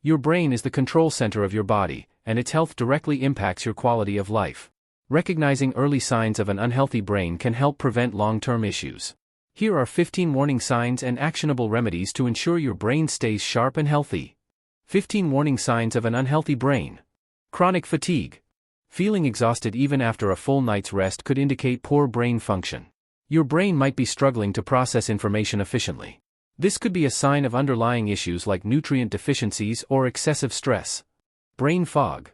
Your brain is the control center of your body, and its health directly impacts your quality of life. Recognizing early signs of an unhealthy brain can help prevent long-term issues. Here are 15 warning signs and actionable remedies to ensure your brain stays sharp and healthy. 15 warning signs of an unhealthy brain. Chronic fatigue. Feeling exhausted even after a full night's rest could indicate poor brain function. Your brain might be struggling to process information efficiently. This could be a sign of underlying issues like nutrient deficiencies or excessive stress. Brain fog.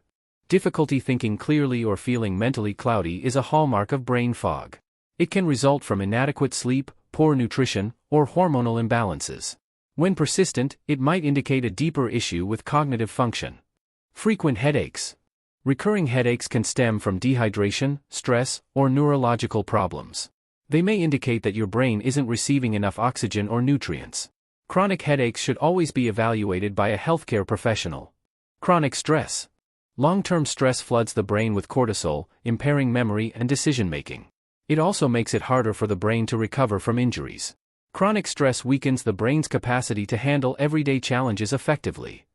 Difficulty thinking clearly or feeling mentally cloudy is a hallmark of brain fog. It can result from inadequate sleep, poor nutrition, or hormonal imbalances. When persistent, it might indicate a deeper issue with cognitive function. Frequent headaches. Recurring headaches can stem from dehydration, stress, or neurological problems. They may indicate that your brain isn't receiving enough oxygen or nutrients. Chronic headaches should always be evaluated by a healthcare professional. Chronic stress. Long-term stress floods the brain with cortisol, impairing memory and decision-making. It also makes it harder for the brain to recover from injuries. Chronic stress weakens the brain's capacity to handle everyday challenges effectively.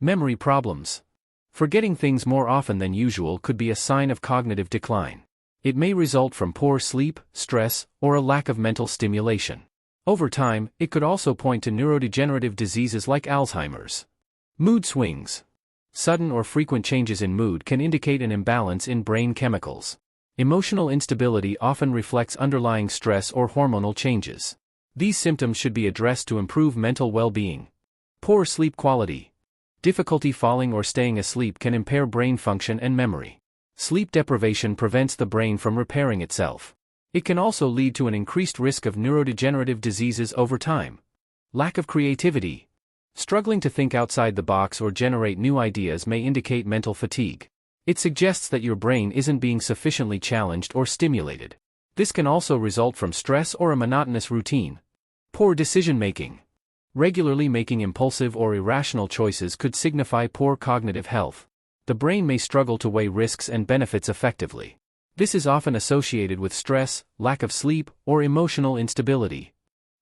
Memory problems. Forgetting things more often than usual could be a sign of cognitive decline. It may result from poor sleep, stress, or a lack of mental stimulation. Over time, it could also point to neurodegenerative diseases like Alzheimer's. Mood swings. Sudden or frequent changes in mood can indicate an imbalance in brain chemicals. Emotional instability often reflects underlying stress or hormonal changes. These symptoms should be addressed to improve mental well-being. Poor sleep quality. Difficulty falling or staying asleep can impair brain function and memory. Sleep deprivation prevents the brain from repairing itself. It can also lead to an increased risk of neurodegenerative diseases over time. Lack of creativity. Struggling to think outside the box or generate new ideas may indicate mental fatigue. It suggests that your brain isn't being sufficiently challenged or stimulated. This can also result from stress or a monotonous routine. Poor decision-making. Regularly making impulsive or irrational choices could signify poor cognitive health. The brain may struggle to weigh risks and benefits effectively. This is often associated with stress, lack of sleep, or emotional instability.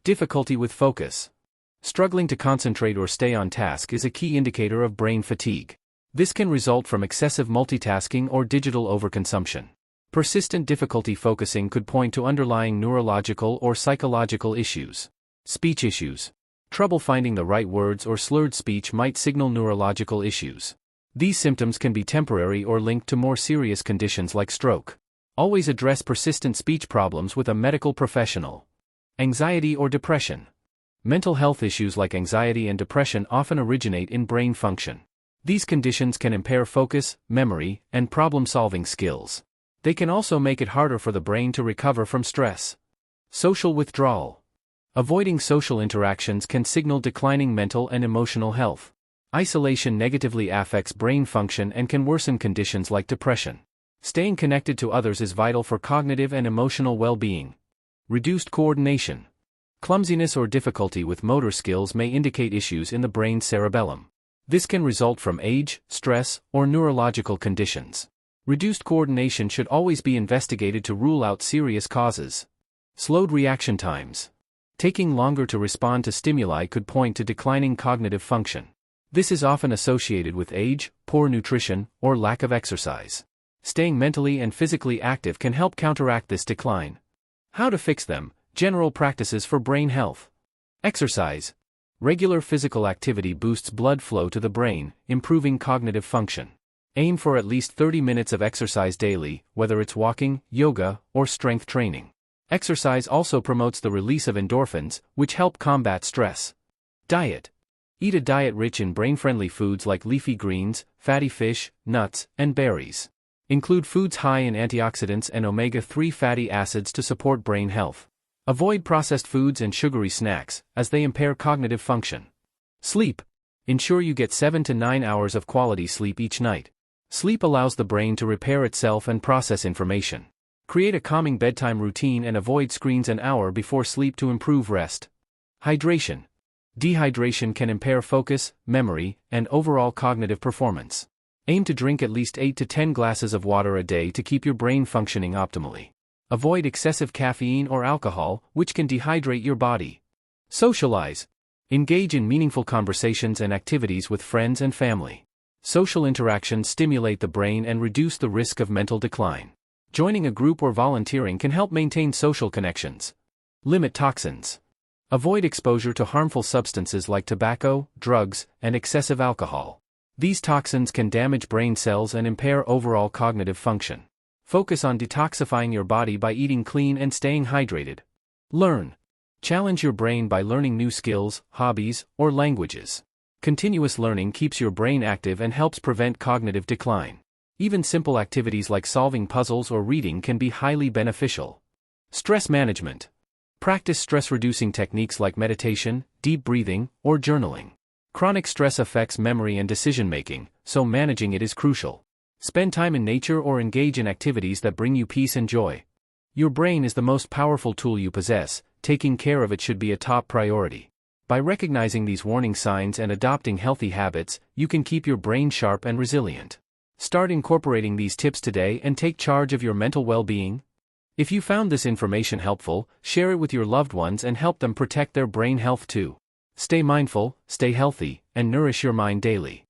Difficulty with focus. Struggling to concentrate or stay on task is a key indicator of brain fatigue. This can result from excessive multitasking or digital overconsumption. Persistent difficulty focusing could point to underlying neurological or psychological issues. Speech issues. Trouble finding the right words or slurred speech might signal neurological issues. These symptoms can be temporary or linked to more serious conditions like stroke. Always address persistent speech problems with a medical professional. Anxiety or depression. Mental health issues like anxiety and depression often originate in brain function. These conditions can impair focus, memory, and problem-solving skills. They can also make it harder for the brain to recover from stress. Social withdrawal. Avoiding social interactions can signal declining mental and emotional health. Isolation negatively affects brain function and can worsen conditions like depression. Staying connected to others is vital for cognitive and emotional well-being. Reduced coordination. Clumsiness or difficulty with motor skills may indicate issues in the brain's cerebellum. This can result from age, stress, or neurological conditions. Reduced coordination should always be investigated to rule out serious causes. Slowed reaction times. Taking longer to respond to stimuli could point to declining cognitive function. This is often associated with age, poor nutrition, or lack of exercise. Staying mentally and physically active can help counteract this decline. How to fix them? General practices for brain health. Exercise. Regular physical activity boosts blood flow to the brain, improving cognitive function. Aim for at least 30 minutes of exercise daily, whether it's walking, yoga, or strength training. Exercise also promotes the release of endorphins, which help combat stress. Diet. Eat a diet rich in brain-friendly foods like leafy greens, fatty fish, nuts, and berries. Include foods high in antioxidants and omega-3 fatty acids to support brain health. Avoid processed foods and sugary snacks, as they impair cognitive function. Sleep. Ensure you get 7 to 9 hours of quality sleep each night. Sleep allows the brain to repair itself and process information. Create a calming bedtime routine and avoid screens an hour before sleep to improve rest. Hydration. Dehydration can impair focus, memory, and overall cognitive performance. Aim to drink at least 8 to 10 glasses of water a day to keep your brain functioning optimally. Avoid excessive caffeine or alcohol, which can dehydrate your body. Socialize. Engage in meaningful conversations and activities with friends and family. Social interactions stimulate the brain and reduce the risk of mental decline. Joining a group or volunteering can help maintain social connections. Limit toxins. Avoid exposure to harmful substances like tobacco, drugs, and excessive alcohol. These toxins can damage brain cells and impair overall cognitive function. Focus on detoxifying your body by eating clean and staying hydrated. Learn. Challenge your brain by learning new skills, hobbies, or languages. Continuous learning keeps your brain active and helps prevent cognitive decline. Even simple activities like solving puzzles or reading can be highly beneficial. Stress management. Practice stress-reducing techniques like meditation, deep breathing, or journaling. Chronic stress affects memory and decision-making, so managing it is crucial. Spend time in nature or engage in activities that bring you peace and joy. Your brain is the most powerful tool you possess. Taking care of it should be a top priority. By recognizing these warning signs and adopting healthy habits, you can keep your brain sharp and resilient. Start incorporating these tips today and take charge of your mental well-being. If you found this information helpful, share it with your loved ones and help them protect their brain health too. Stay mindful, stay healthy, and nourish your mind daily.